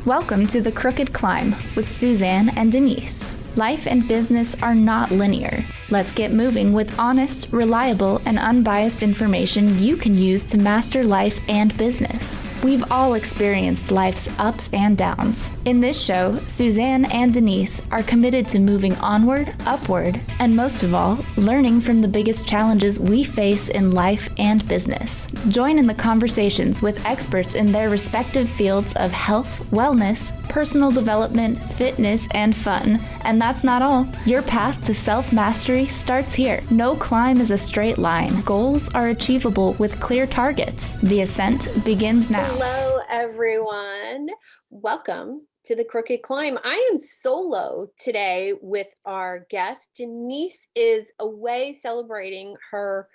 Welcome to The Crooked Climb with Suzanne and Denise. Life and business are not linear. Let's get moving with honest, reliable, and unbiased information you can use to master life and business. We've all experienced life's ups and downs. In this show, Suzanne and Denise are committed to moving onward, upward, and most of all, learning from the biggest challenges we face in life and business. Join in the conversations with experts in their respective fields of health, wellness, personal development, fitness, and fun. And that's not all. Your path to self-mastery starts here. No climb is a straight line. Goals are achievable with clear targets. The ascent begins now. Hello, everyone. Welcome to The Crooked Climb. I am solo today with our guest. Denise is away celebrating her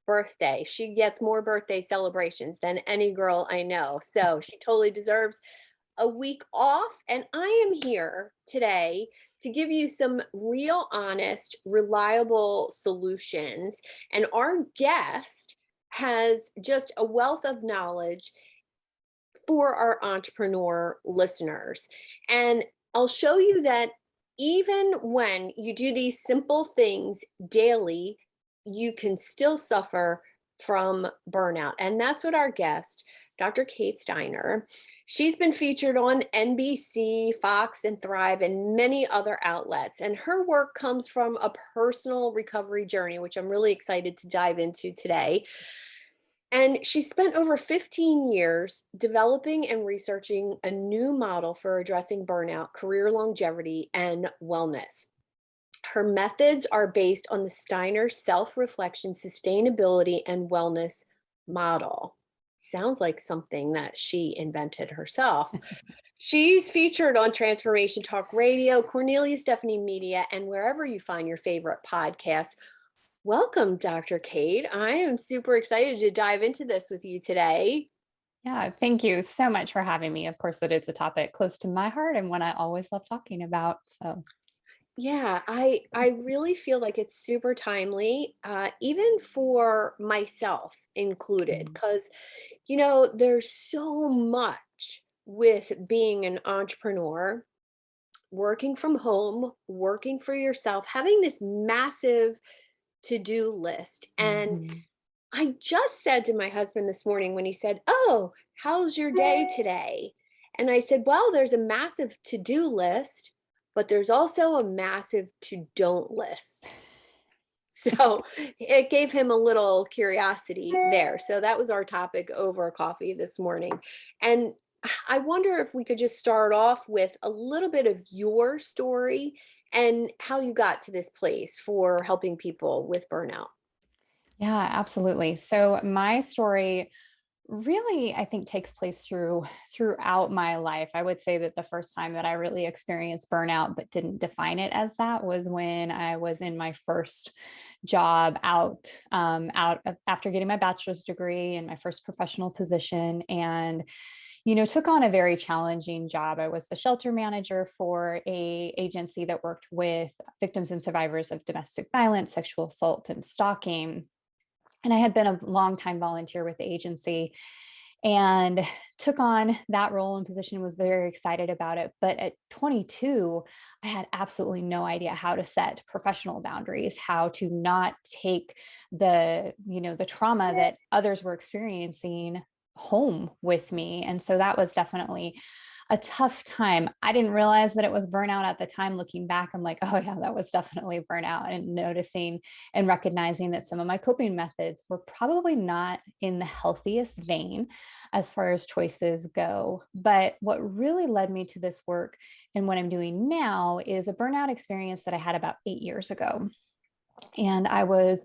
birthday. She gets more birthday celebrations than any girl I know. So she totally deserves a week off. And I am here today to give you some real, honest, reliable solutions. And our guest has just a wealth of knowledge for our entrepreneur listeners. And I'll show you that even when you do these simple things daily, you can still suffer from burnout. And that's what our guest, Dr. Kate Steiner, she's been featured on NBC, Fox, and Thrive, and many other outlets. And her work comes from a personal recovery journey, which I'm really excited to dive into today. And she spent over 15 years developing and researching a new model for addressing burnout, career longevity, and wellness. Her methods are based on the Steiner self-reflection, sustainability, and wellness model. Sounds like something that she invented herself. She's featured on Transformation Talk Radio, Cornelia Stephanie Media, and wherever you find your favorite podcasts. Welcome, Dr. Kate. I am super excited to dive into this with you today. Yeah, thank you so much for having me. Of course, it is a topic close to my heart and one I always love talking about. So, yeah, I really feel like it's super timely, even for myself included, because, there's so much with being an entrepreneur, working from home, working for yourself, having this massive to-do list. And I just said to my husband this morning when he said, "Oh, how's your day today?" And I said, "Well, there's a massive to-do list, but there's also a massive to-don't list." So it gave him a little curiosity there. So that was our topic over coffee this morning. And I wonder if we could just start off with a little bit of your story and how you got to this place for helping people with burnout. yeah, absolutely. So my story really, I think, takes place throughout my life. I would say that the first time that I really experienced burnout, but didn't define it as that, was when I was in my first job after getting my bachelor's degree and my first professional position, and took on a very challenging job. I was the shelter manager for a agency that worked with victims and survivors of domestic violence, sexual assault, and stalking. And I had been a longtime volunteer with the agency and took on that role and position, was very excited about it. But at 22, I had absolutely no idea how to set professional boundaries, how to not take the trauma that others were experiencing home with me. And so that was definitely a tough time. I didn't realize that it was burnout at the time. Looking back, I'm like, oh yeah, that was definitely burnout, and noticing and recognizing that some of my coping methods were probably not in the healthiest vein as far as choices go. But what really led me to this work and what I'm doing now is a burnout experience that I had about 8 years ago. And I was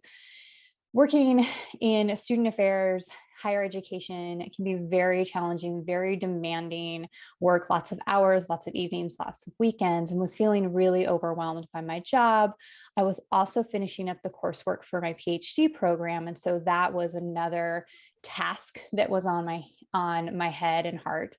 working in student affairs, higher education. It can be very challenging, very demanding work, lots of hours, lots of evenings, lots of weekends, and was feeling really overwhelmed by my job. I was also finishing up the coursework for my PhD program. And so that was another task that was on my head and heart.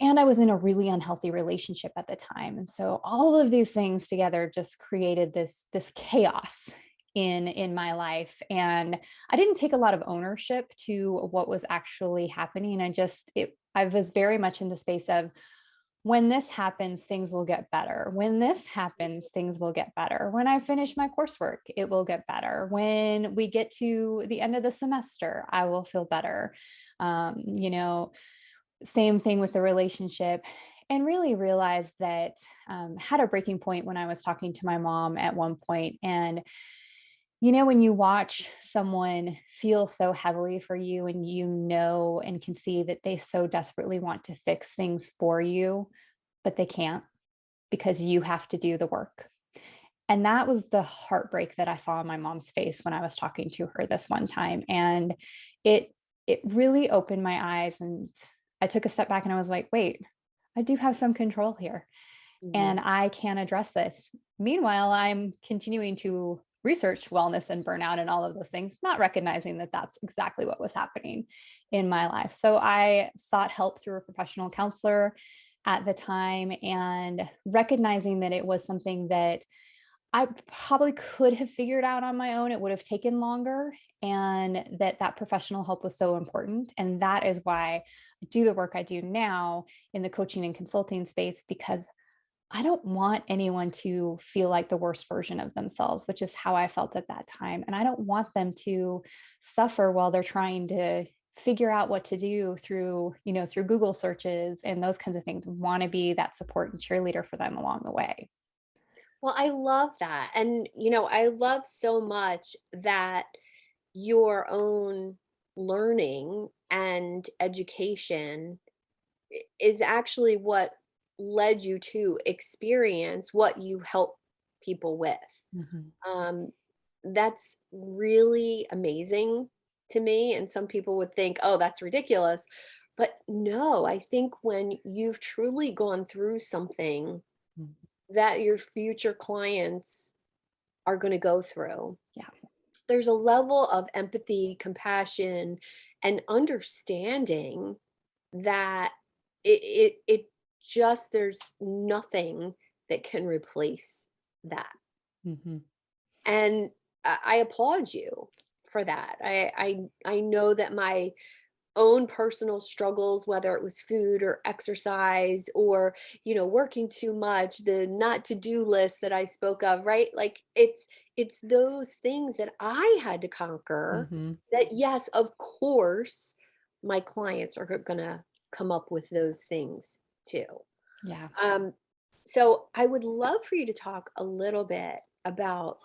And I was in a really unhealthy relationship at the time. And so all of these things together just created this chaos in my life. And I didn't take a lot of ownership to what was actually happening. I was very much in the space of, when this happens, things will get better. When this happens, things will get better. When I finish my coursework, it will get better. When we get to the end of the semester, I will feel better. Same thing with the relationship, and really realized that had a breaking point when I was talking to my mom at one point. And when you watch someone feel so heavily for you, and and can see that they so desperately want to fix things for you, but they can't, because you have to do the work. And that was the heartbreak that I saw on my mom's face when I was talking to her this one time. And it really opened my eyes, and I took a step back and I was like, wait, I do have some control here, and I can address this. Meanwhile, I'm continuing to research wellness and burnout and all of those things, not recognizing that that's exactly what was happening in my life. So I sought help through a professional counselor at the time, and recognizing that it was something that I probably could have figured out on my own. It would have taken longer, and that professional help was so important. And that is why I do the work I do now in the coaching and consulting space, because I don't want anyone to feel like the worst version of themselves, which is how I felt at that time. And I don't want them to suffer while they're trying to figure out what to do through Google searches and those kinds of things. Want to be that support and cheerleader for them along the way. Well, I love that. And, I love so much that your own learning and education is actually what led you to experience what you help people with. Um, that's really amazing to me. And some people would think, oh, that's ridiculous. But no, I think when you've truly gone through something Mhm. that your future clients are going to go through, Yeah. there's a level of empathy, compassion, and understanding that it just, there's nothing that can replace that. Mhm. And I applaud you for that. I know that my own personal struggles, whether it was food or exercise or, working too much, the not to do list that I spoke of, right? Like it's those things that I had to conquer, Mhm. that yes, of course, my clients are going to come up with those things too. Yeah. Um, so I would love for you to talk a little bit about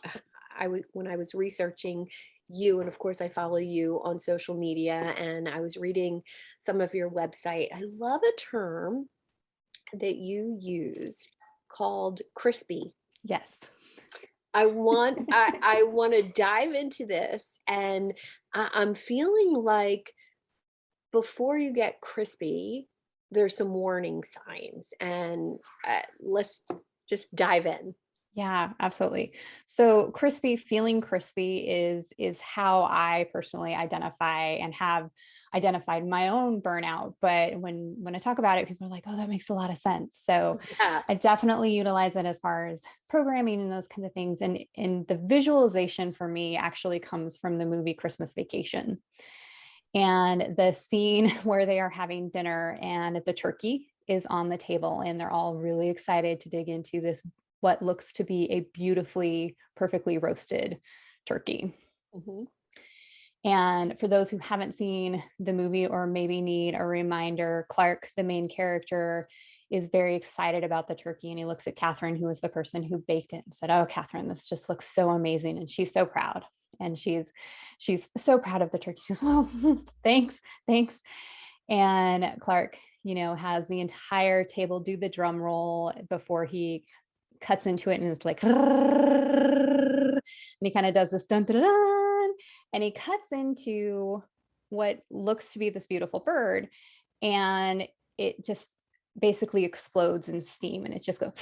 when I was researching you, and of course I follow you on social media, and I was reading some of your website. I love a term that you use called crispy. Yes. I want to dive into this, and I'm feeling like before you get crispy, there's some warning signs, and let's just dive in. Yeah, absolutely. So feeling crispy is how I personally identify and have identified my own burnout. But when I talk about it, people are like, "Oh, that makes a lot of sense." So Yeah. I definitely utilize it as far as programming and those kind of things. And the visualization for me actually comes from the movie Christmas Vacation. And the scene where they are having dinner and the turkey is on the table, and they're all really excited to dig into this, what looks to be a beautifully, perfectly roasted turkey. Mhm. And for those who haven't seen the movie or maybe need a reminder, Clark, the main character, is very excited about the turkey. And he looks at Catherine, who was the person who baked it, and said, "Oh, Catherine, this just looks so amazing." And she's so proud. And she's so proud of the turkey. She's, "Oh, thanks, thanks." And Clark, has the entire table do the drum roll before he cuts into it, and it's like, and he kind of does this dun, dun, dun, dun, and he cuts into what looks to be this beautiful bird, and it just basically explodes in steam, and it just goes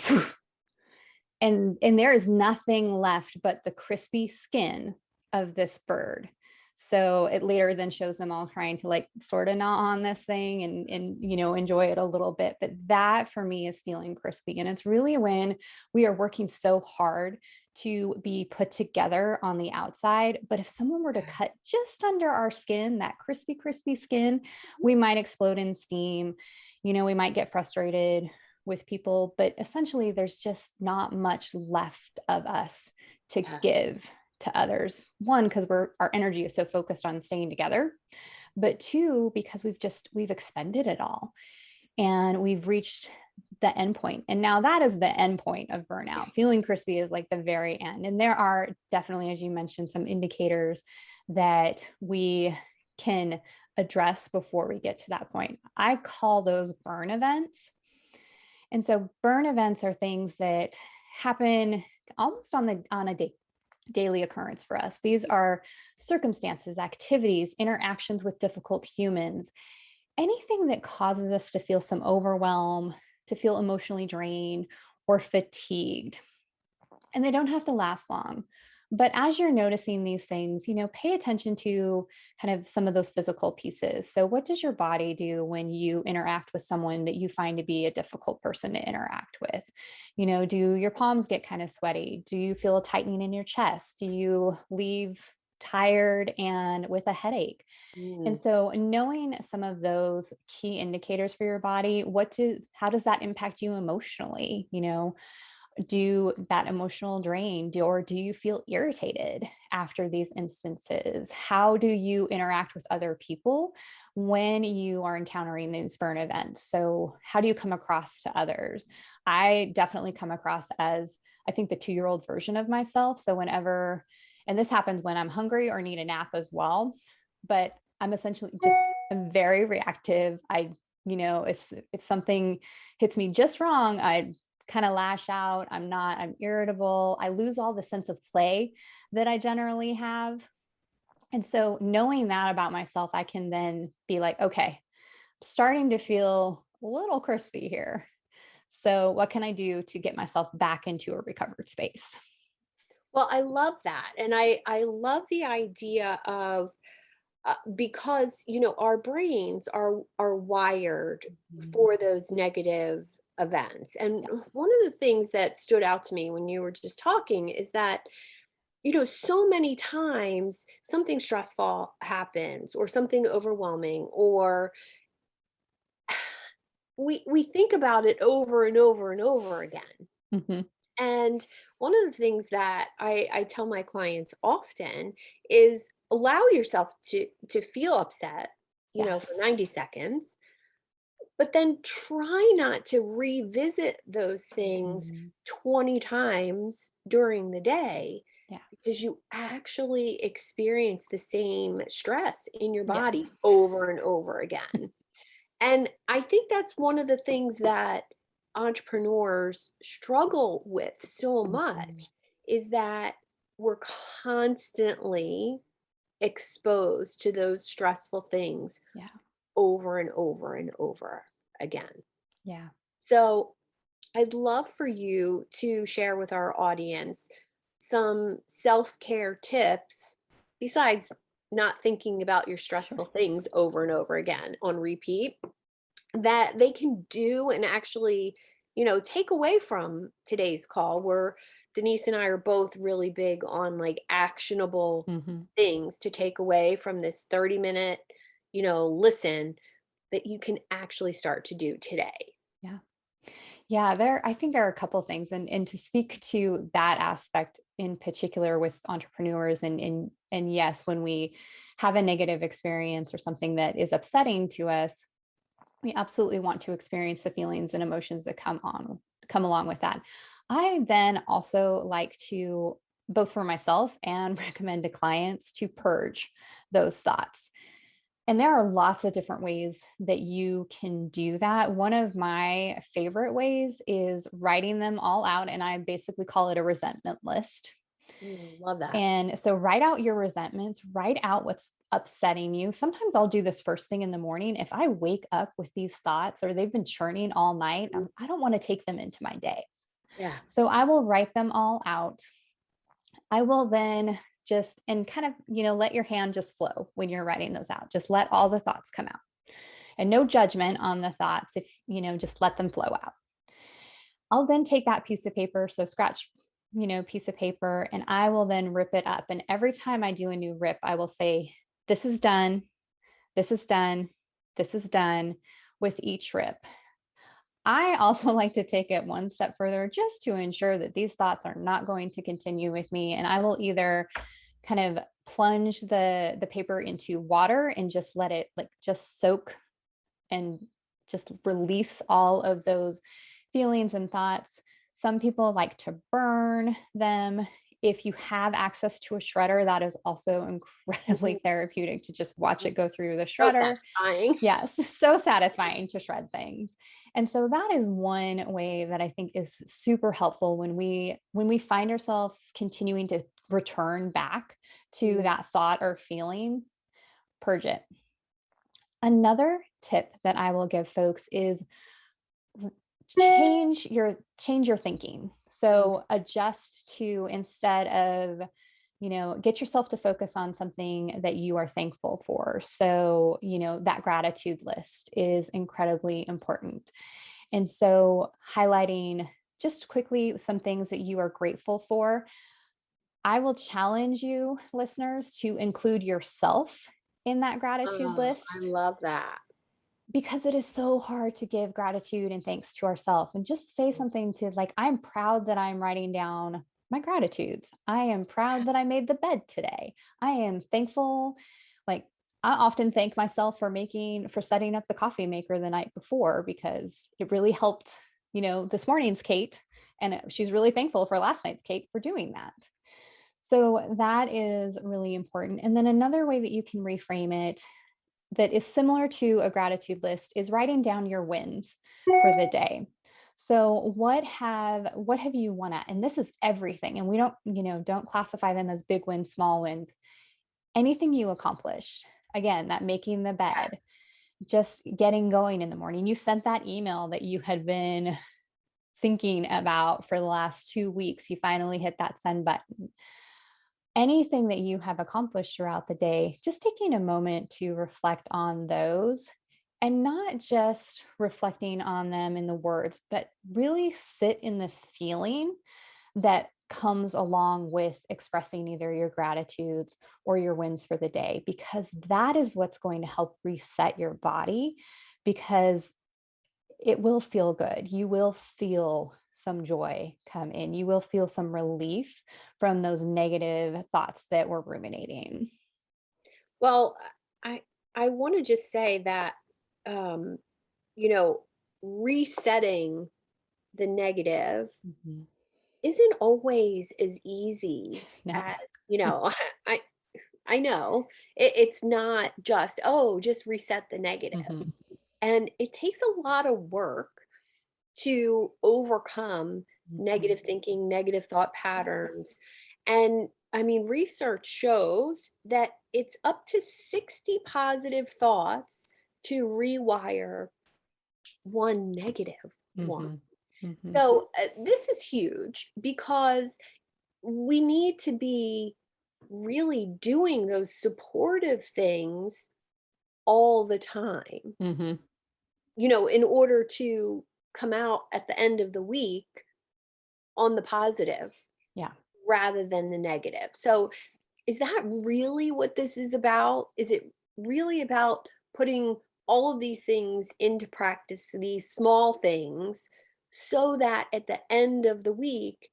and there is nothing left but the crispy skin of this bird. So it later then shows them all trying to like sort of gnaw on this thing and, enjoy it a little bit. But that for me is feeling crispy. And it's really when we are working so hard to be put together on the outside. But if someone were to cut just under our skin, that crispy, crispy skin, we might explode in steam. We might get frustrated with people, but essentially there's just not much left of us to give to others. One, because our energy is so focused on staying together, but two, because we've expended it all and we've reached the end point. And now that is the end point of burnout. Feeling crispy is like the very end. And there are definitely, as you mentioned, some indicators that we can address before we get to that point. I call those burn events. And so burn events are things that happen almost on a daily occurrence for us. These are circumstances, activities, interactions with difficult humans, anything that causes us to feel some overwhelm, to feel emotionally drained or fatigued. And they don't have to last long. But as you're noticing these things, pay attention to kind of some of those physical pieces. So what does your body do when you interact with someone that you find to be a difficult person to interact with? Do your palms get kind of sweaty? Do you feel a tightening in your chest? Do you leave tired and with a headache? And so knowing some of those key indicators for your body, how does that impact you emotionally? Do that emotional drain, or do you feel irritated after these instances? How do you interact with other people when you are encountering these burn events? So how do you come across to others? I definitely come across as, I think, the 2-year-old version of myself. So whenever, and this happens when I'm hungry or need a nap as well, but I'm essentially just very reactive. If something hits me just wrong, I kind of lash out. I'm irritable. I lose all the sense of play that I generally have. And so knowing that about myself, I can then be like, okay, I'm starting to feel a little crispy here. So what can I do to get myself back into a recovered space? Well, I love that. And I love the idea of because our brains are wired for those negative events. And one of the things that stood out to me when you were just talking is that so many times something stressful happens or something overwhelming, or we think about it over and over and over again. Mm-hmm. And one of the things that I tell my clients often is allow yourself to feel upset, for 90 seconds, but then try not to revisit those things 20 times during the day, because you actually experience the same stress in your body over and over again. And I think that's one of the things that entrepreneurs struggle with so much, is that we're constantly exposed to those stressful things over and over and over again. Yeah. So I'd love for you to share with our audience some self-care tips, besides not thinking about your stressful things over and over again on repeat, that they can do and actually, take away from today's call, where Denise and I are both really big on like actionable things to take away from this 30-minute, listen, that you can actually start to do today. Yeah. Yeah, I think there are a couple of things, and to speak to that aspect in particular with entrepreneurs, and yes, when we have a negative experience or something that is upsetting to us, we absolutely want to experience the feelings and emotions that come along with that. I then also like to, both for myself and recommend to clients, to purge those thoughts. And there are lots of different ways that you can do that. One of my favorite ways is writing them all out. And I basically call it a resentment list. Love that. And so write out your resentments, write out what's upsetting you. Sometimes I'll do this first thing in the morning. If I wake up with these thoughts or they've been churning all night, I don't want to take them into my day. Yeah. So I will write them all out. I will then and kind of, let your hand just flow when you're writing those out. Just let all the thoughts come out, and no judgment on the thoughts. If, just let them flow out. I'll then take that piece of paper. So scratch, piece of paper, and I will then rip it up. And every time I do a new rip, I will say, this is done. This is done. This is done with each rip. I also like to take it one step further just to ensure that these thoughts are not going to continue with me. And I will either kind of plunge the paper into water and just let it just soak and just release all of those feelings and thoughts. Some people like to burn them. If you have access to a shredder, that is also incredibly therapeutic to just watch it go through the shredder. So satisfying. Yes, so satisfying to shred things. And so that is one way that I think is super helpful when we find ourselves continuing to return back to that thought or feeling. Purge it. Another tip that I will give folks is change your thinking. So adjust to, instead of, get yourself to focus on something that you are thankful for. So, that gratitude list is incredibly important. And so highlighting just quickly some things that you are grateful for. I will challenge you, listeners, to include yourself in that gratitude list. I love that. Because it is so hard to give gratitude and thanks to ourselves, and just say something to I'm proud that I'm writing down my gratitudes. I am proud that I made the bed today. I am thankful. I often thank myself for setting up the coffee maker the night before, because it really helped, this morning's Kate. And she's really thankful for last night's Kate for doing that. So that is really important. And then another way that you can reframe it that is similar to a gratitude list is writing down your wins for the day. So what have you won at? And this is everything. And we don't classify them as big wins, small wins. Anything you accomplished. Again, that making the bed, just getting going in the morning. You sent that email that you had been thinking about for the last 2 weeks. You finally hit that send button. Anything that you have accomplished throughout the day, just taking a moment to reflect on those, and not just reflecting on them in the words, but really sit in the feeling that comes along with expressing either your gratitudes or your wins for the day, because that is what's going to help reset your body, because it will feel good. You will feel some joy come in. You will feel some relief from those negative thoughts that we're ruminating. Well, I want to just say that, resetting the negative isn't always as easy as, I know it's not just reset the negative. And it takes a lot of work to overcome negative thinking, negative thought patterns. And research shows that it's up to 60 positive thoughts to rewire one negative one. So this is huge, because we need to be really doing those supportive things all the time, in order to come out at the end of the week on the positive, rather than the negative. So is that really what this is about? Is it really about putting all of these things into practice, these small things, so that at the end of the week,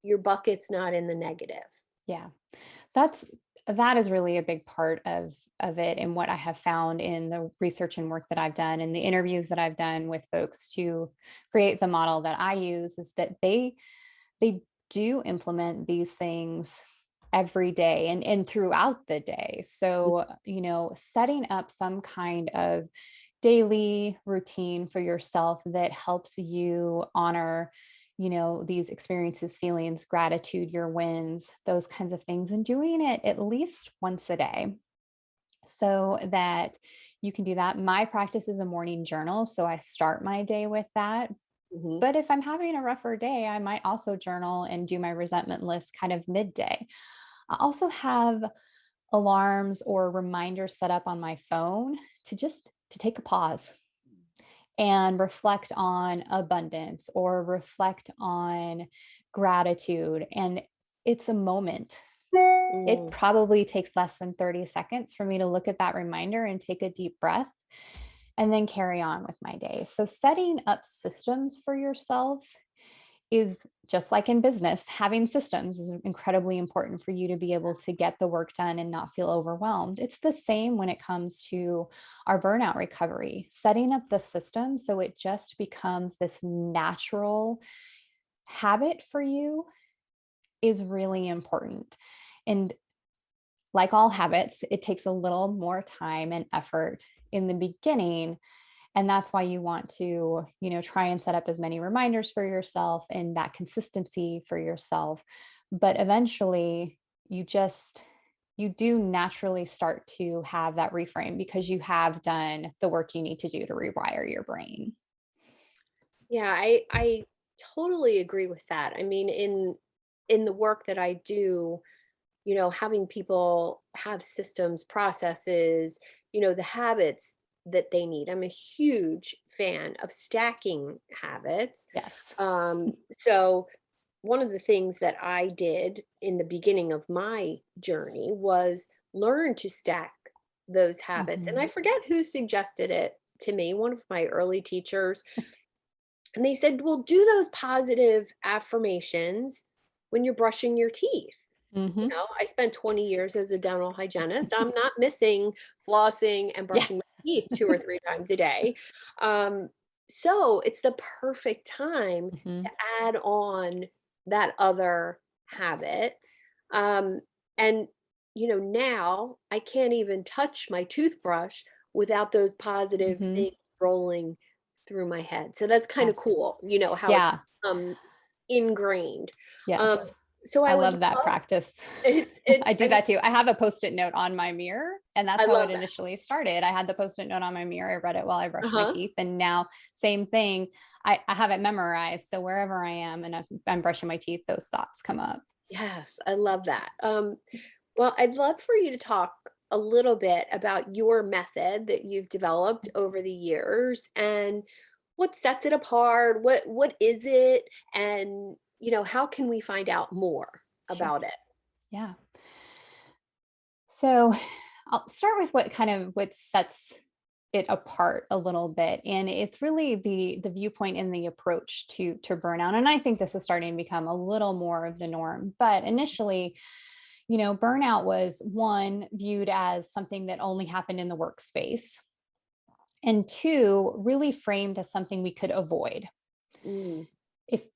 your bucket's not in the negative? Yeah, that is really a big part of it. And what I have found in the research and work that I've done and the interviews that I've done with folks to create the model that I use is that they do implement these things every day and throughout the day. So, setting up some kind of daily routine for yourself that helps you honor these experiences, feelings, gratitude, your wins, those kinds of things, and doing it at least once a day so that you can do that. My practice is a morning journal, so I start my day with that. But if I'm having a rougher day, I might also journal and do my resentment list kind of midday. I also have alarms or reminders set up on my phone to take a pause and reflect on abundance or reflect on gratitude. And it's a moment. It Mm. probably takes less than 30 seconds for me to look at that reminder and take a deep breath and then carry on with my day. So setting up systems for yourself is just like in business, having systems is incredibly important for you to be able to get the work done and not feel overwhelmed. It's the same when it comes to our burnout recovery, setting up the system so it just becomes this natural habit for you is really important. And like all habits, it takes a little more time and effort in the beginning. And that's why you want to, try and set up as many reminders for yourself and that consistency for yourself. But eventually you do naturally start to have that reframe because you have done the work you need to do to rewire your brain. Yeah, I totally agree with that. I mean, in the work that I do, having people have systems, processes, the habits that they need. I'm a huge fan of stacking habits. Yes. So one of the things that I did in the beginning of my journey was learn to stack those habits. And I Mhm. forget who suggested it to me, one of my early teachers. And they said, well, do those positive affirmations when you're brushing your teeth. Mhm. I spent 20 years as a dental hygienist. I'm not missing flossing and Yeah. brushing my teeth 2 or 3 times a day. Um, so it's the perfect time Mhm. to add on that other Yes. habit. Um, and, now I can't even touch my toothbrush without those positive Mhm. things rolling through my head. So that's kind of Yes. cool, how it's Yeah. ingrained. Yes. Um, so I I would love that love practice. it's I do I mean, that too. I have a Post-it note on my mirror, and that's I how it love that. initially started. I had the Post-it note on my mirror. I read it while I brushed my Uh-huh. teeth. And now, same thing. I have it memorized. So wherever I am and if I'm brushing my teeth, those thoughts come up. Yes, I love that. Well, I'd love for you to talk a little bit about your method that you've developed over the years and what sets it apart. What is it? And, how can we find out more Sure. about it? Yeah. So I'll start with what sets it apart a little bit. And it's really the viewpoint and the approach to burnout. And I think this is starting to become a little more of the norm. But initially, burnout was one viewed as something that only happened in the workspace. And two, really framed as something we could avoid. Mm,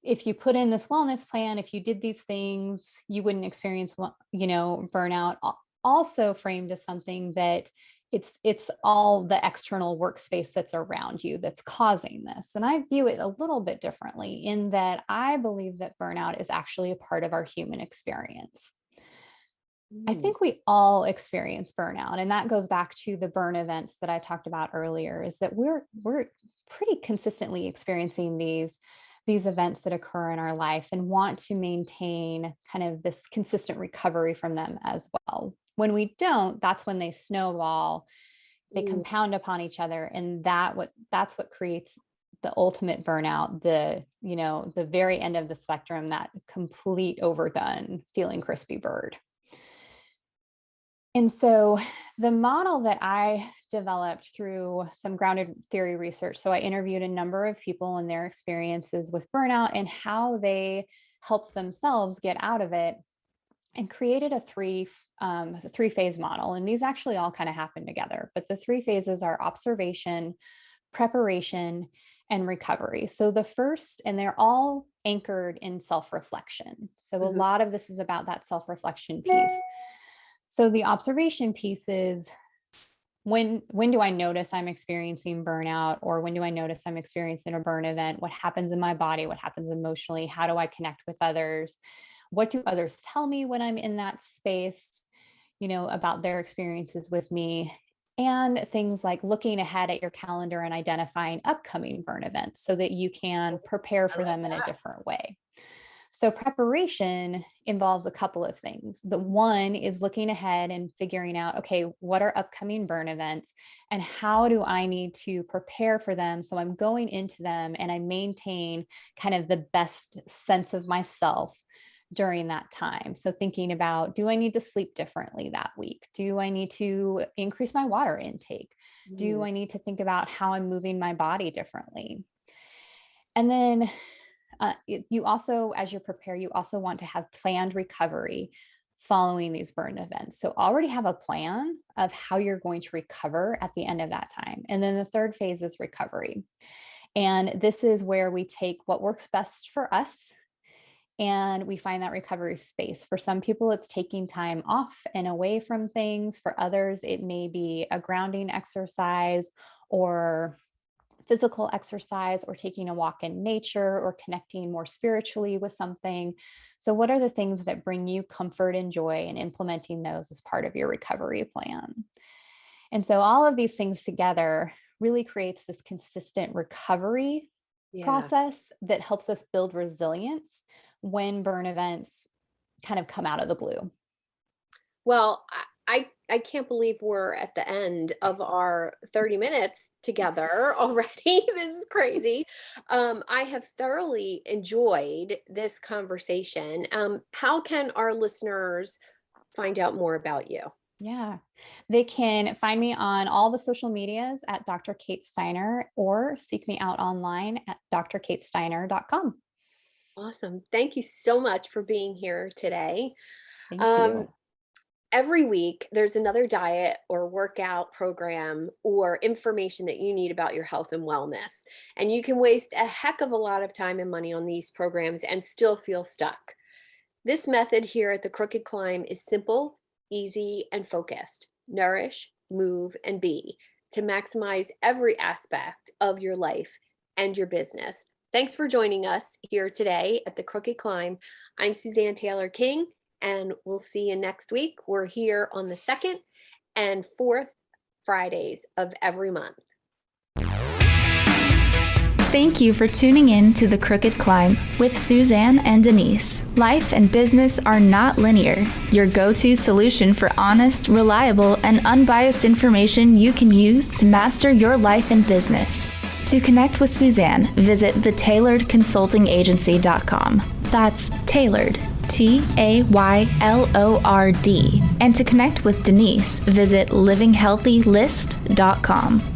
If you put in this wellness plan, if you did these things, you wouldn't experience burnout. Also framed as something that it's all the external workspace that's around you that's causing this. And I view it a little bit differently in that I believe that burnout is actually a part of our human experience. I mm, think we all experience burnout, and that goes back to the burn events that I talked about earlier, is that we're pretty consistently experiencing these events that occur in our life and want to maintain kind of this consistent recovery from them as well. When we don't, that's when they snowball, they mm. compound upon each other, and that's what creates the ultimate burnout, the very end of the spectrum, that complete overdone feeling crispy bird. And so the model that I developed through some grounded theory research, so I interviewed a number of people and their experiences with burnout and how they helped themselves get out of it, and created a three-phase model. And these actually all kind of happen together, but the three phases are observation, preparation, and recovery. So the first, and they're all anchored in self-reflection. So a Mhm. lot of this is about that self-reflection piece. So the observation piece is, when do I notice I'm experiencing burnout, or when do I notice I'm experiencing a burn event? What happens in my body? What happens emotionally? How do I connect with others? What do others tell me when I'm in that space, about their experiences with me? And things like looking ahead at your calendar and identifying upcoming burn events so that you can prepare I for love them in a that. different way. So preparation involves a couple of things. The one is looking ahead and figuring out, okay, what are upcoming burn events and how do I need to prepare for them? So I'm going into them and I maintain kind of the best sense of myself during that time. So thinking about, do I need to sleep differently that week? Do I need to increase my water intake? Do I need to think about how I'm moving my body differently? And then you also, as you prepare, you also want to have planned recovery following these burn events. So already have a plan of how you're going to recover at the end of that time. And then the third phase is recovery. And this is where we take what works best for us and we find that recovery space. For some people, it's taking time off and away from things. For others, it may be a grounding exercise or physical exercise or taking a walk in nature or connecting more spiritually with something. So what are the things that bring you comfort and joy, and implementing those as part of your recovery plan? And so all of these things together really creates this consistent recovery process that helps us build resilience when burn events kind of come out of the blue. Well, I can't believe we're at the end of our 30 minutes together already. This is crazy. I have thoroughly enjoyed this conversation. How can our listeners find out more about you? Yeah, they can find me on all the social medias at Dr. Kate Steiner, or seek me out online at drkatesteiner.com. Awesome. Thank you so much for being here today. Thank you. Every week, there's another diet or workout program or information that you need about your health and wellness. And you can waste a heck of a lot of time and money on these programs and still feel stuck. This method here at the Crooked Climb is simple, easy, and focused. Nourish, move, and be, to maximize every aspect of your life and your business. Thanks for joining us here today at the Crooked Climb. I'm Suzanne Taylor King, and we'll see you next week. We're here on the 2nd and 4th Fridays of every month. Thank you for tuning in to The Crooked Climb with Suzanne and Denise. Life and business are not linear. Your go-to solution for honest, reliable, and unbiased information you can use to master your life and business. To connect with Suzanne, visit thetailoredconsultingagency.com. That's tailored, TAYLORD. And to connect with Denise, visit livinghealthylist.com.